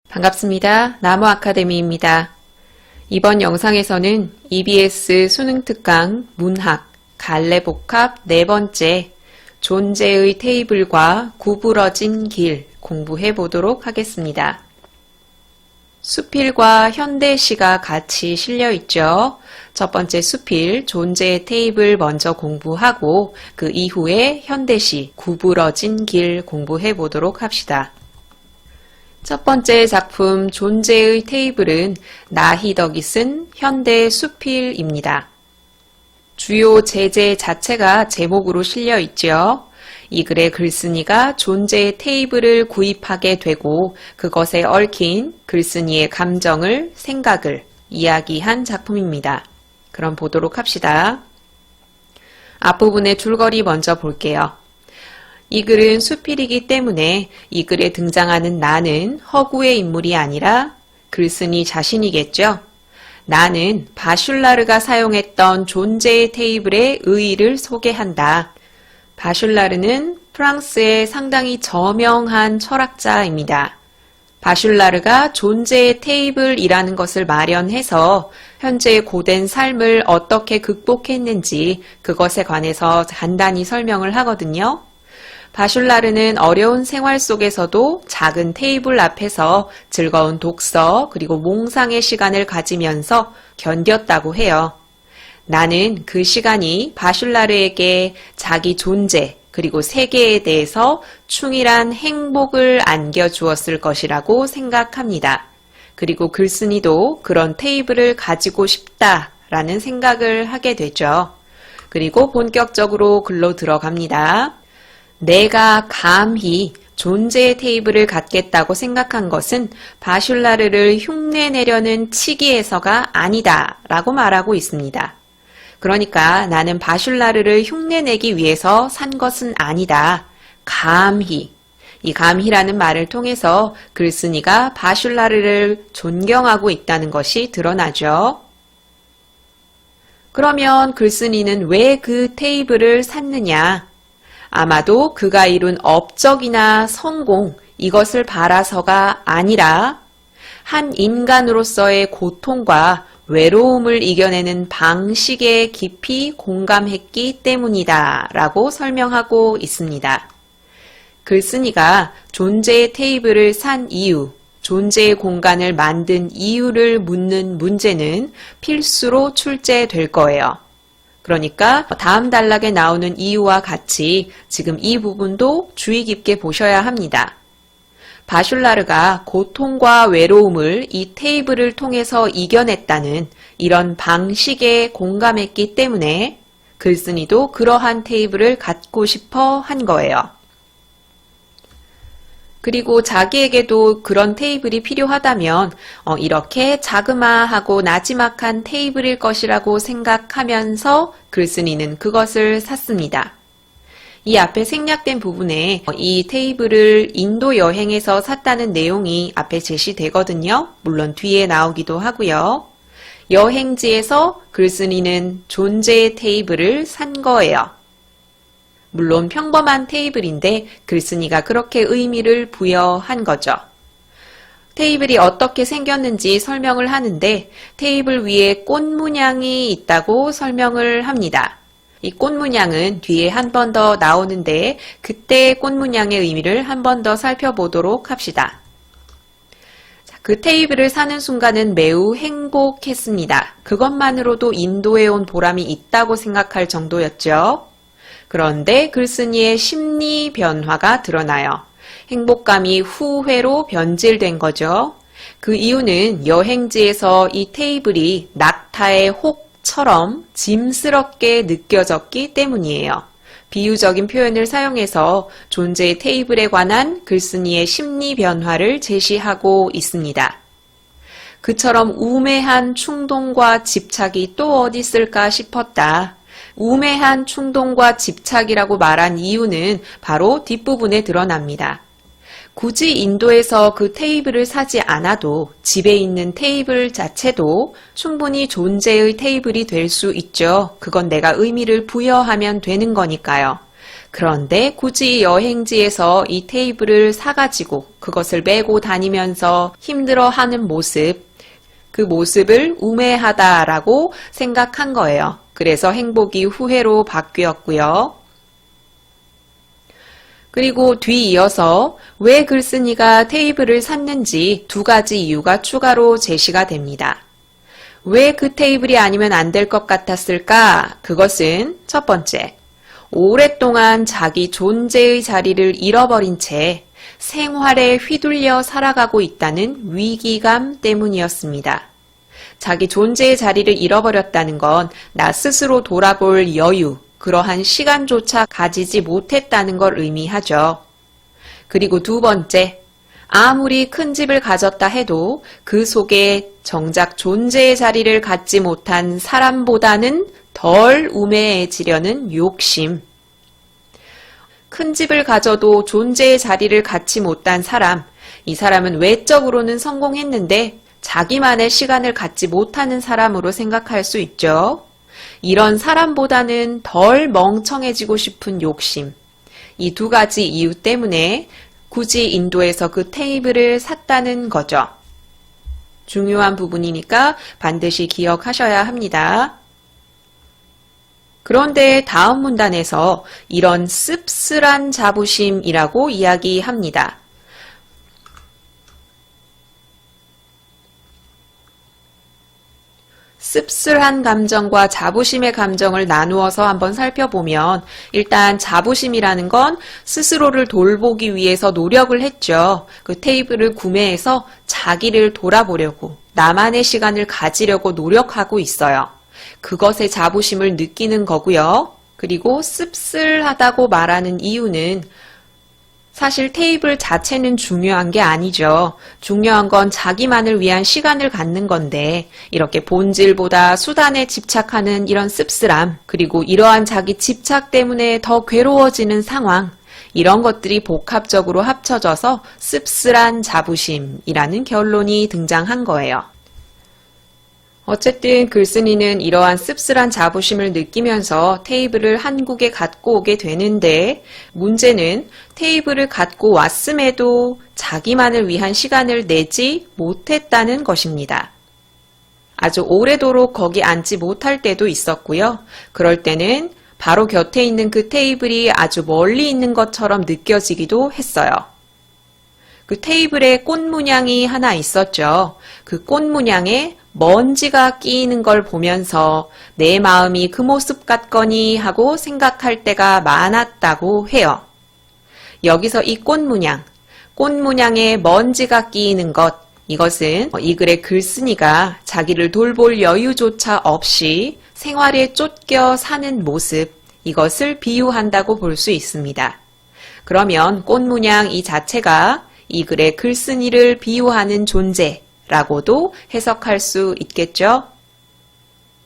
반갑습니다. 나무 아카데미입니다. 이번 영상에서는 EBS 수능 특강 문학 갈래복합 네 번째 존재의 테이블과 구부러진 길 공부해 보도록 하겠습니다. 수필과 현대시가 같이 실려 있죠. 첫 번째 수필 존재의 테이블 먼저 공부하고 그 이후에 현대시 구부러진 길 공부해 보도록 합시다. 첫 번째 작품 존재의 테이블은 나희덕이 쓴 현대 수필입니다. 주요 제재 자체가 제목으로 실려 있죠. 이 글의 글쓴이가 존재의 테이블을 구입하게 되고 그것에 얽힌 글쓴이의 감정을, 생각을 이야기한 작품입니다. 그럼 보도록 합시다. 앞부분의 줄거리 먼저 볼게요. 이 글은 수필이기 때문에 이 글에 등장하는 나는 허구의 인물이 아니라 글쓴이 자신이겠죠. 나는 바슐라르가 사용했던 존재의 테이블의 의의를 소개한다. 바슐라르는 프랑스의 상당히 저명한 철학자입니다. 바슐라르가 존재의 테이블이라는 것을 마련해서 현재의 고된 삶을 어떻게 극복했는지 그것에 관해서 간단히 설명을 하거든요. 바슐라르는 어려운 생활 속에서도 작은 테이블 앞에서 즐거운 독서 그리고 몽상의 시간을 가지면서 견뎠다고 해요. 나는 그 시간이 바슐라르에게 자기 존재 그리고 세계에 대해서 충실한 행복을 안겨주었을 것이라고 생각합니다. 그리고 글쓴이도 그런 테이블을 가지고 싶다라는 생각을 하게 되죠. 그리고 본격적으로 글로 들어갑니다. 내가 감히 존재의 테이블을 갖겠다고 생각한 것은 바슐라르를 흉내내려는 치기에서가 아니다 라고 말하고 있습니다. 그러니까 나는 바슐라르를 흉내내기 위해서 산 것은 아니다. 감히. 이 감히라는 말을 통해서 글쓴이가 바슐라르를 존경하고 있다는 것이 드러나죠. 그러면 글쓴이는 왜 그 테이블을 샀느냐? 아마도 그가 이룬 업적이나 성공, 이것을 바라서가 아니라 한 인간으로서의 고통과 외로움을 이겨내는 방식에 깊이 공감했기 때문이다 라고 설명하고 있습니다. 글쓴이가 존재의 테이블을 산 이유, 존재의 공간을 만든 이유를 묻는 문제는 필수로 출제될 거예요. 그러니까 다음 단락에 나오는 이유와 같이 지금 이 부분도 주의 깊게 보셔야 합니다. 바슐라르가 고통과 외로움을 이 테이블을 통해서 이겨냈다는 이런 방식에 공감했기 때문에 글쓴이도 그러한 테이블을 갖고 싶어 한 거예요. 그리고 자기에게도 그런 테이블이 필요하다면 이렇게 자그마하고 나지막한 테이블일 것이라고 생각하면서 글쓴이는 그것을 샀습니다. 이 앞에 생략된 부분에 이 테이블을 인도 여행에서 샀다는 내용이 앞에 제시되거든요. 물론 뒤에 나오기도 하고요. 여행지에서 글쓴이는 존재의 테이블을 산 거예요. 물론 평범한 테이블인데 글쓴이가 그렇게 의미를 부여한 거죠. 테이블이 어떻게 생겼는지 설명을 하는데 테이블 위에 꽃 문양이 있다고 설명을 합니다. 이 꽃 문양은 뒤에 한 번 더 나오는데 그때의 꽃 문양의 의미를 한 번 더 살펴보도록 합시다. 그 테이블을 사는 순간은 매우 행복했습니다. 그것만으로도 인도에 온 보람이 있다고 생각할 정도였죠. 그런데 글쓴이의 심리 변화가 드러나요. 행복감이 후회로 변질된 거죠. 그 이유는 여행지에서 이 테이블이 낙타의 혹처럼 짐스럽게 느껴졌기 때문이에요. 비유적인 표현을 사용해서 존재의 테이블에 관한 글쓴이의 심리 변화를 제시하고 있습니다. 그처럼 우매한 충동과 집착이 또 어디 있을까 싶었다. 우매한 충동과 집착이라고 말한 이유는 바로 뒷부분에 드러납니다. 굳이 인도에서 그 테이블을 사지 않아도 집에 있는 테이블 자체도 충분히 존재의 테이블이 될 수 있죠. 그건 내가 의미를 부여하면 되는 거니까요. 그런데 굳이 여행지에서 이 테이블을 사가지고 그것을 메고 다니면서 힘들어하는 모습, 그 모습을 우매하다라고 생각한 거예요. 그래서 행복이 후회로 바뀌었고요. 그리고 뒤이어서 왜 글쓴이가 테이블을 샀는지 두 가지 이유가 추가로 제시가 됩니다. 왜 그 테이블이 아니면 안 될 것 같았을까? 그것은 첫 번째, 오랫동안 자기 존재의 자리를 잃어버린 채 생활에 휘둘려 살아가고 있다는 위기감 때문이었습니다. 자기 존재의 자리를 잃어버렸다는 건 나 스스로 돌아볼 여유, 그러한 시간조차 가지지 못했다는 걸 의미하죠. 그리고 두 번째, 아무리 큰 집을 가졌다 해도 그 속에 정작 존재의 자리를 갖지 못한 사람보다는 덜 우매해지려는 욕심. 큰 집을 가져도 존재의 자리를 갖지 못한 사람, 이 사람은 외적으로는 성공했는데 자기만의 시간을 갖지 못하는 사람으로 생각할 수 있죠. 이런 사람보다는 덜 멍청해지고 싶은 욕심. 이 두 가지 이유 때문에 굳이 인도에서 그 테이블을 샀다는 거죠. 중요한 부분이니까 반드시 기억하셔야 합니다. 그런데 다음 문단에서 이런 씁쓸한 자부심이라고 이야기합니다. 씁쓸한 감정과 자부심의 감정을 나누어서 한번 살펴보면 일단 자부심이라는 건 스스로를 돌보기 위해서 노력을 했죠. 그 테이블을 구매해서 자기를 돌아보려고, 나만의 시간을 가지려고 노력하고 있어요. 그것의 자부심을 느끼는 거고요. 그리고 씁쓸하다고 말하는 이유는 사실 테이블 자체는 중요한 게 아니죠. 중요한 건 자기만을 위한 시간을 갖는 건데 이렇게 본질보다 수단에 집착하는 이런 씁쓸함, 그리고 이러한 자기 집착 때문에 더 괴로워지는 상황, 이런 것들이 복합적으로 합쳐져서 씁쓸한 자부심이라는 결론이 등장한 거예요. 어쨌든 글쓴이는 이러한 씁쓸한 자부심을 느끼면서 테이블을 한국에 갖고 오게 되는데 문제는 테이블을 갖고 왔음에도 자기만을 위한 시간을 내지 못했다는 것입니다. 아주 오래도록 거기 앉지 못할 때도 있었고요. 그럴 때는 바로 곁에 있는 그 테이블이 아주 멀리 있는 것처럼 느껴지기도 했어요. 그 테이블에 꽃 문양이 하나 있었죠. 그 꽃 문양에 먼지가 끼이는 걸 보면서 내 마음이 그 모습 같거니 하고 생각할 때가 많았다고 해요. 여기서 이 꽃 문양에 먼지가 끼이는 것, 이것은 이 글의 글쓴이가 자기를 돌볼 여유조차 없이 생활에 쫓겨 사는 모습, 이것을 비유한다고 볼 수 있습니다. 그러면 꽃 문양 이 자체가 이 글의 글쓴이를 비유하는 존재, 라고도 해석할 수 있겠죠.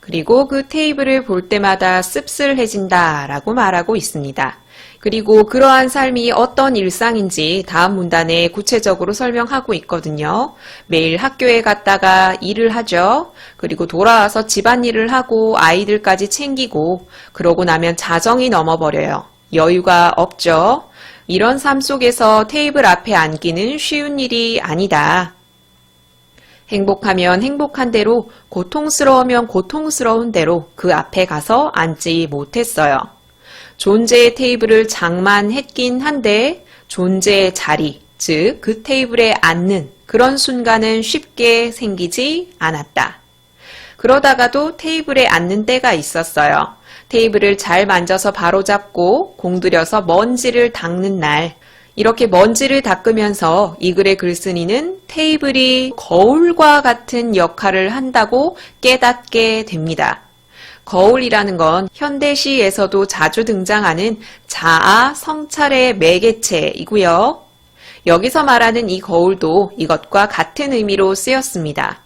그리고 그 테이블을 볼 때마다 씁쓸해진다 라고 말하고 있습니다. 그리고 그러한 삶이 어떤 일상인지 다음 문단에 구체적으로 설명하고 있거든요. 매일 학교에 갔다가 일을 하죠. 그리고 돌아와서 집안일을 하고 아이들까지 챙기고 그러고 나면 자정이 넘어버려요. 여유가 없죠. 이런 삶 속에서 테이블 앞에 앉기는 쉬운 일이 아니다. 행복하면 행복한 대로, 고통스러우면 고통스러운 대로 그 앞에 가서 앉지 못했어요. 존재의 테이블을 장만했긴 한데 존재의 자리, 즉 그 테이블에 앉는 그런 순간은 쉽게 생기지 않았다. 그러다가도 테이블에 앉는 때가 있었어요. 테이블을 잘 만져서 바로잡고 공들여서 먼지를 닦는 날, 이렇게 먼지를 닦으면서 이 글의 글쓴이는 테이블이 거울과 같은 역할을 한다고 깨닫게 됩니다. 거울이라는 건 현대시에서도 자주 등장하는 자아 성찰의 매개체이고요. 여기서 말하는 이 거울도 이것과 같은 의미로 쓰였습니다.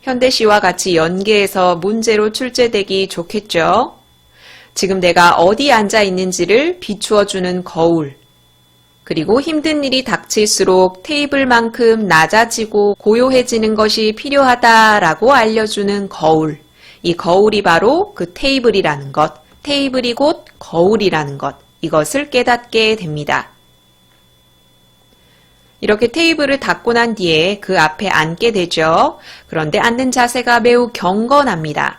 현대시와 같이 연계해서 문제로 출제되기 좋겠죠. 지금 내가 어디 앉아 있는지를 비추어주는 거울, 그리고 힘든 일이 닥칠수록 테이블만큼 낮아지고 고요해지는 것이 필요하다라고 알려주는 거울. 이 거울이 바로 그 테이블이라는 것, 테이블이 곧 거울이라는 것, 이것을 깨닫게 됩니다. 이렇게 테이블을 닦고 난 뒤에 그 앞에 앉게 되죠. 그런데 앉는 자세가 매우 경건합니다.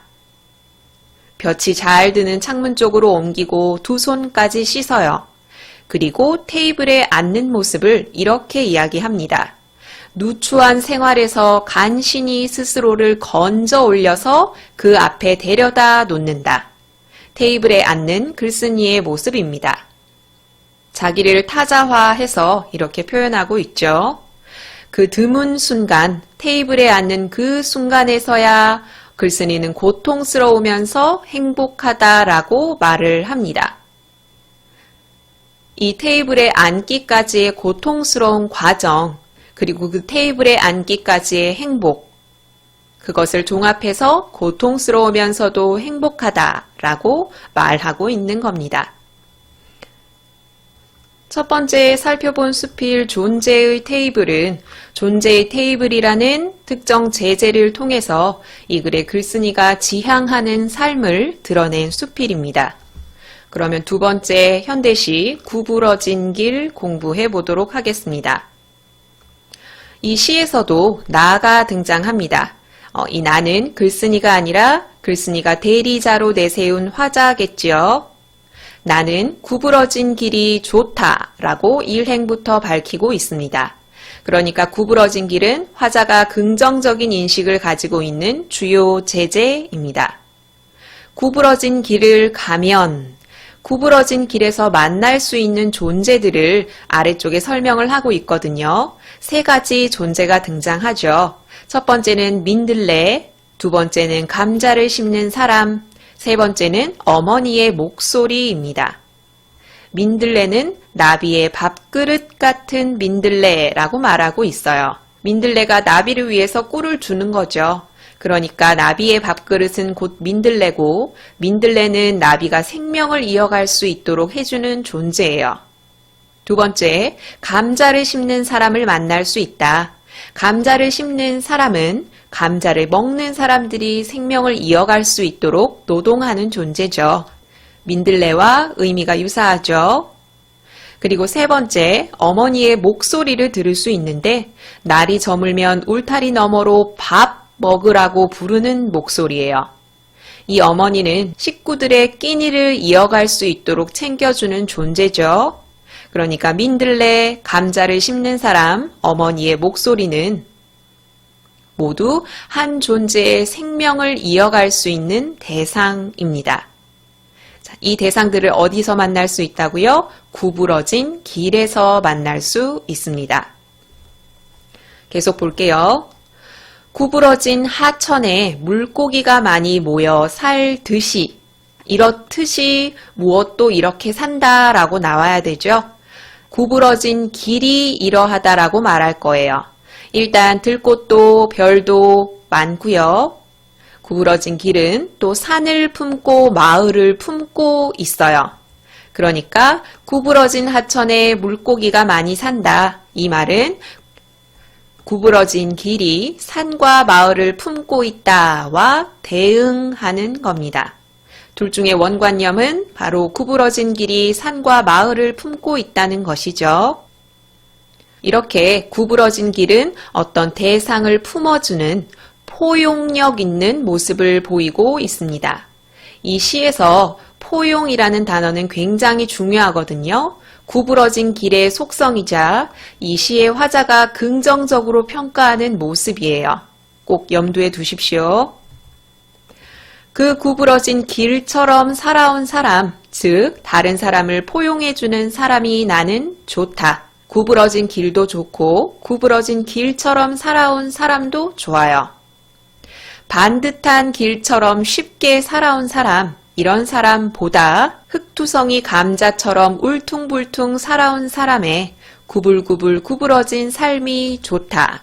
볕이 잘 드는 창문 쪽으로 옮기고 두 손까지 씻어요. 그리고 테이블에 앉는 모습을 이렇게 이야기합니다. 누추한 생활에서 간신히 스스로를 건져 올려서 그 앞에 데려다 놓는다. 테이블에 앉는 글쓴이의 모습입니다. 자기를 타자화해서 이렇게 표현하고 있죠. 그 드문 순간, 테이블에 앉는 그 순간에서야 글쓴이는 고통스러우면서 행복하다라고 말을 합니다. 이 테이블에 앉기까지의 고통스러운 과정, 그리고 그 테이블에 앉기까지의 행복, 그것을 종합해서 고통스러우면서도 행복하다라고 말하고 있는 겁니다. 첫 번째 살펴본 수필 존재의 테이블은 존재의 테이블이라는 특정 제재를 통해서 이 글의 글쓴이가 지향하는 삶을 드러낸 수필입니다. 그러면 두 번째 현대시 구부러진 길 공부해 보도록 하겠습니다. 이 시에서도 나가 등장합니다. 이 나는 글쓴이가 아니라 글쓴이가 대리자로 내세운 화자겠지요. 나는 구부러진 길이 좋다라고 일행부터 밝히고 있습니다. 그러니까 구부러진 길은 화자가 긍정적인 인식을 가지고 있는 주요 제재입니다. 구부러진 길을 가면 구부러진 길에서 만날 수 있는 존재들을 아래쪽에 설명을 하고 있거든요. 세 가지 존재가 등장하죠. 첫 번째는 민들레, 두 번째는 감자를 심는 사람, 세 번째는 어머니의 목소리입니다. 민들레는 나비의 밥그릇 같은 민들레라고 말하고 있어요. 민들레가 나비를 위해서 꿀을 주는 거죠. 그러니까 나비의 밥그릇은 곧 민들레고 민들레는 나비가 생명을 이어갈 수 있도록 해주는 존재예요. 두 번째, 감자를 심는 사람을 만날 수 있다. 감자를 심는 사람은 감자를 먹는 사람들이 생명을 이어갈 수 있도록 노동하는 존재죠. 민들레와 의미가 유사하죠. 그리고 세 번째, 어머니의 목소리를 들을 수 있는데 날이 저물면 울타리 너머로 밥 먹으라고 부르는 목소리예요. 이 어머니는 식구들의 끼니를 이어갈 수 있도록 챙겨주는 존재죠. 그러니까 민들레, 감자를 심는 사람, 어머니의 목소리는 모두 한 존재의 생명을 이어갈 수 있는 대상입니다. 자, 이 대상들을 어디서 만날 수 있다고요? 구부러진 길에서 만날 수 있습니다. 계속 볼게요. 구부러진 하천에 물고기가 많이 모여 살듯이, 이렇듯이 무엇도 이렇게 산다라고 나와야 되죠. 구부러진 길이 이러하다라고 말할 거예요. 일단 들꽃도 별도 많고요. 구부러진 길은 또 산을 품고 마을을 품고 있어요. 그러니까 구부러진 하천에 물고기가 많이 산다. 이 말은 구부러진 길이 산과 마을을 품고 있다와 대응하는 겁니다. 둘 중에 원관념은 바로 구부러진 길이 산과 마을을 품고 있다는 것이죠. 이렇게 구부러진 길은 어떤 대상을 품어주는 포용력 있는 모습을 보이고 있습니다. 이 시에서 포용이라는 단어는 굉장히 중요하거든요. 구부러진 길의 속성이자 이 시의 화자가 긍정적으로 평가하는 모습이에요. 꼭 염두에 두십시오. 그 구부러진 길처럼 살아온 사람, 즉 다른 사람을 포용해주는 사람이 나는 좋다. 구부러진 길도 좋고 구부러진 길처럼 살아온 사람도 좋아요. 반듯한 길처럼 쉽게 살아온 사람, 이런 사람보다 흙투성이 감자처럼 울퉁불퉁 살아온 사람의 구불구불 구부러진 삶이 좋다.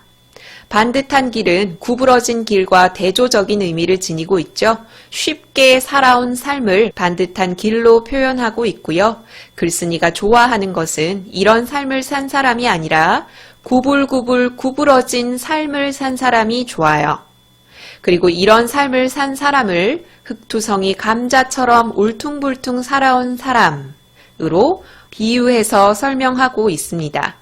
반듯한 길은 구부러진 길과 대조적인 의미를 지니고 있죠. 쉽게 살아온 삶을 반듯한 길로 표현하고 있고요. 글쓴이가 좋아하는 것은 이런 삶을 산 사람이 아니라 구불구불 구부러진 삶을 산 사람이 좋아요. 그리고 이런 삶을 산 사람을 흙투성이 감자처럼 울퉁불퉁 살아온 사람, 으로 비유해서 설명하고 있습니다.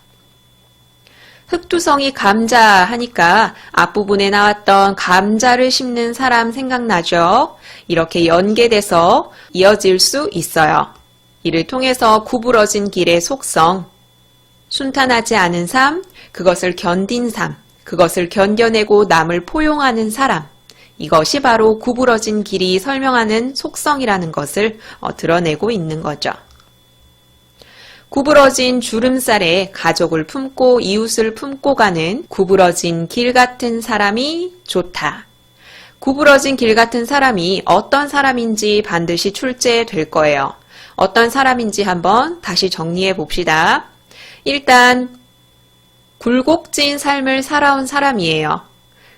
흑투성이 감자 하니까 앞부분에 나왔던 감자를 심는 사람 생각나죠? 이렇게 연계돼서 이어질 수 있어요. 이를 통해서 구부러진 길의 속성, 순탄하지 않은 삶, 그것을 견딘 삶, 그것을 견뎌내고 남을 포용하는 사람, 이것이 바로 구부러진 길이 설명하는 속성이라는 것을 드러내고 있는 거죠. 구부러진 주름살에 가족을 품고 이웃을 품고 가는 구부러진 길 같은 사람이 좋다. 구부러진 길 같은 사람이 어떤 사람인지 반드시 출제될 거예요. 어떤 사람인지 한번 다시 정리해 봅시다. 일단 굴곡진 삶을 살아온 사람이에요.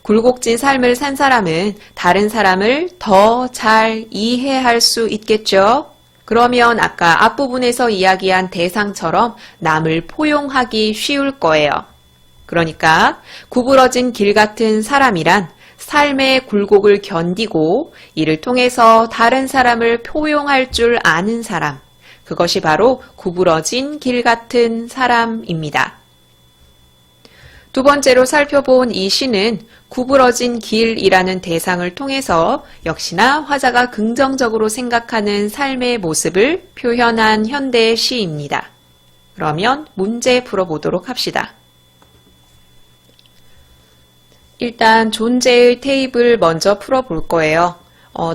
굴곡진 삶을 산 사람은 다른 사람을 더 잘 이해할 수 있겠죠? 그러면 아까 앞부분에서 이야기한 대상처럼 남을 포용하기 쉬울 거예요. 그러니까 구부러진 길 같은 사람이란 삶의 굴곡을 견디고 이를 통해서 다른 사람을 포용할 줄 아는 사람, 그것이 바로 구부러진 길 같은 사람입니다. 두 번째로 살펴본 이 시는 구부러진 길이라는 대상을 통해서 역시나 화자가 긍정적으로 생각하는 삶의 모습을 표현한 현대 시입니다. 그러면 문제 풀어보도록 합시다. 일단 존재의 테이블 먼저 풀어볼 거예요.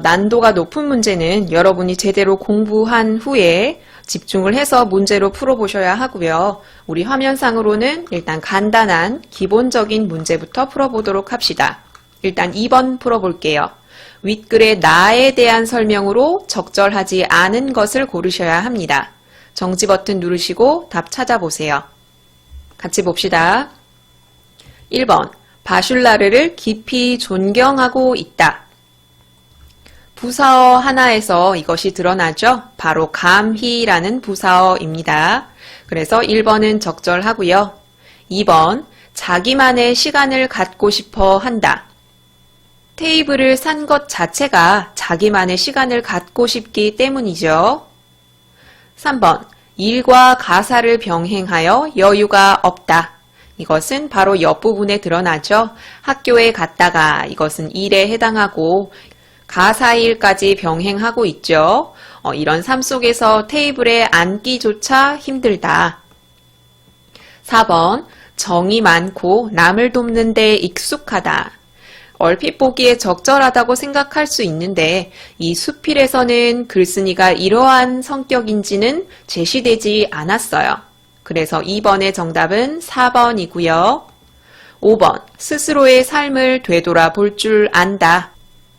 난도가 높은 문제는 여러분이 제대로 공부한 후에 집중을 해서 문제로 풀어보셔야 하고요. 우리 화면상으로는 일단 간단한 기본적인 문제부터 풀어보도록 합시다. 일단 2번 풀어볼게요. 윗글의 나에 대한 설명으로 적절하지 않은 것을 고르셔야 합니다. 정지 버튼 누르시고 답 찾아보세요. 같이 봅시다. 1번, 바슐라르를 깊이 존경하고 있다. 부사어 하나에서 이것이 드러나죠? 바로 감히라는 부사어입니다. 그래서 1번은 적절하고요. 2번, 자기만의 시간을 갖고 싶어 한다. 테이블을 산 것 자체가 자기만의 시간을 갖고 싶기 때문이죠. 3번, 일과 가사를 병행하여 여유가 없다. 이것은 바로 옆부분에 드러나죠. 학교에 갔다가 이것은 일에 해당하고 가사일까지 병행하고 있죠. 이런 삶 속에서 테이블에 앉기조차 힘들다. 4번, 정이 많고 남을 돕는 데 익숙하다. 얼핏 보기에 적절하다고 생각할 수 있는데 이 수필에서는 글쓴이가 이러한 성격인지는 제시되지 않았어요. 그래서 2번의 정답은 4번이고요. 5번, 스스로의 삶을 되돌아볼 줄 안다.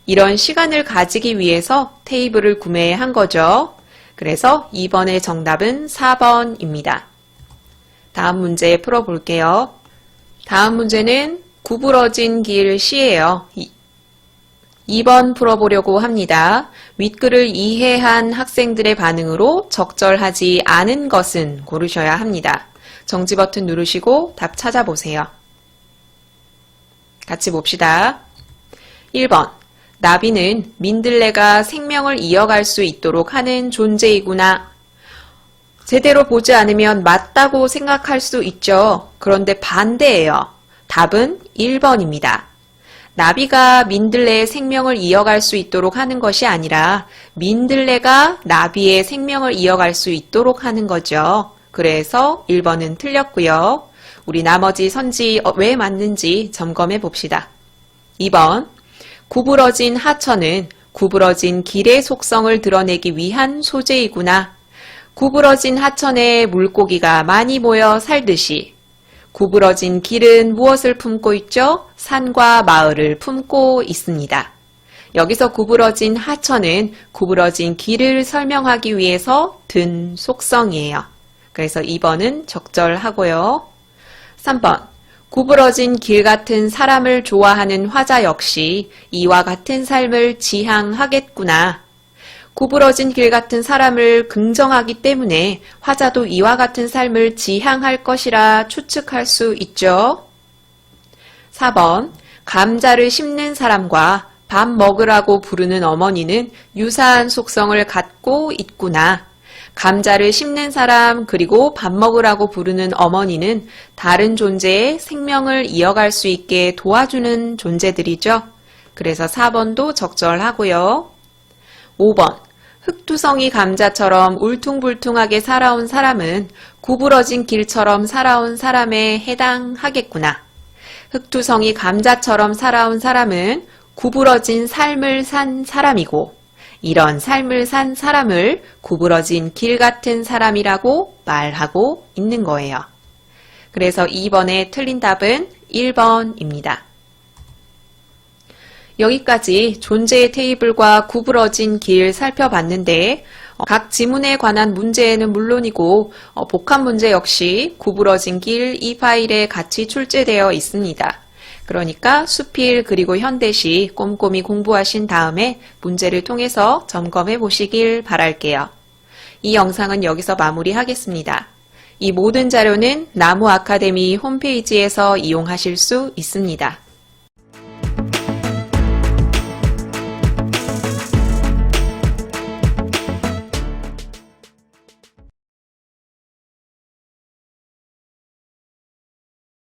이런 시간을 가지기 위해서 테이블을 구매한 거죠. 그래서 2번의 정답은 4번입니다. 다음 문제 풀어볼게요. 다음 문제는 구부러진 길 시예요. 2번 풀어보려고 합니다. 윗글을 이해한 학생들의 반응으로 적절하지 않은 것은 고르셔야 합니다. 정지 버튼 누르시고 답 찾아보세요. 같이 봅시다. 1번, 나비는 민들레가 생명을 이어갈 수 있도록 하는 존재이구나. 제대로 보지 않으면 맞다고 생각할 수 있죠. 그런데 반대예요. 답은 1번입니다. 나비가 민들레의 생명을 이어갈 수 있도록 하는 것이 아니라 민들레가 나비의 생명을 이어갈 수 있도록 하는 거죠. 그래서 1번은 틀렸고요. 우리 나머지 선지 왜 맞는지 점검해 봅시다. 2번, 구부러진 하천은 구부러진 길의 속성을 드러내기 위한 소재이구나. 구부러진 하천에 물고기가 많이 모여 살듯이 구부러진 길은 무엇을 품고 있죠? 산과 마을을 품고 있습니다. 여기서 구부러진 하천은 구부러진 길을 설명하기 위해서 든 속성이에요. 그래서 2번은 적절하고요. 3번, 구부러진 길 같은 사람을 좋아하는 화자 역시 이와 같은 삶을 지향하겠구나. 구부러진 길 같은 사람을 긍정하기 때문에 화자도 이와 같은 삶을 지향할 것이라 추측할 수 있죠. 4번, 감자를 심는 사람과 밥 먹으라고 부르는 어머니는 유사한 속성을 갖고 있구나. 감자를 심는 사람 그리고 밥 먹으라고 부르는 어머니는 다른 존재의 생명을 이어갈 수 있게 도와주는 존재들이죠. 그래서 4번도 적절하고요. 5번. 흑투성이 감자처럼 울퉁불퉁하게 살아온 사람은 구부러진 길처럼 살아온 사람에 해당하겠구나. 흑투성이 감자처럼 살아온 사람은 구부러진 삶을 산 사람이고 이런 삶을 산 사람을 구부러진 길 같은 사람이라고 말하고 있는 거예요. 그래서 2번의 틀린 답은 1번입니다. 여기까지 존재의 테이블과 구부러진 길 살펴봤는데 각 지문에 관한 문제는 물론이고 복합 문제 역시 구부러진 길 이 파일에 같이 출제되어 있습니다. 그러니까 수필 그리고 현대시 꼼꼼히 공부하신 다음에 문제를 통해서 점검해 보시길 바랄게요. 이 영상은 여기서 마무리하겠습니다. 이 모든 자료는 나무 아카데미 홈페이지에서 이용하실 수 있습니다.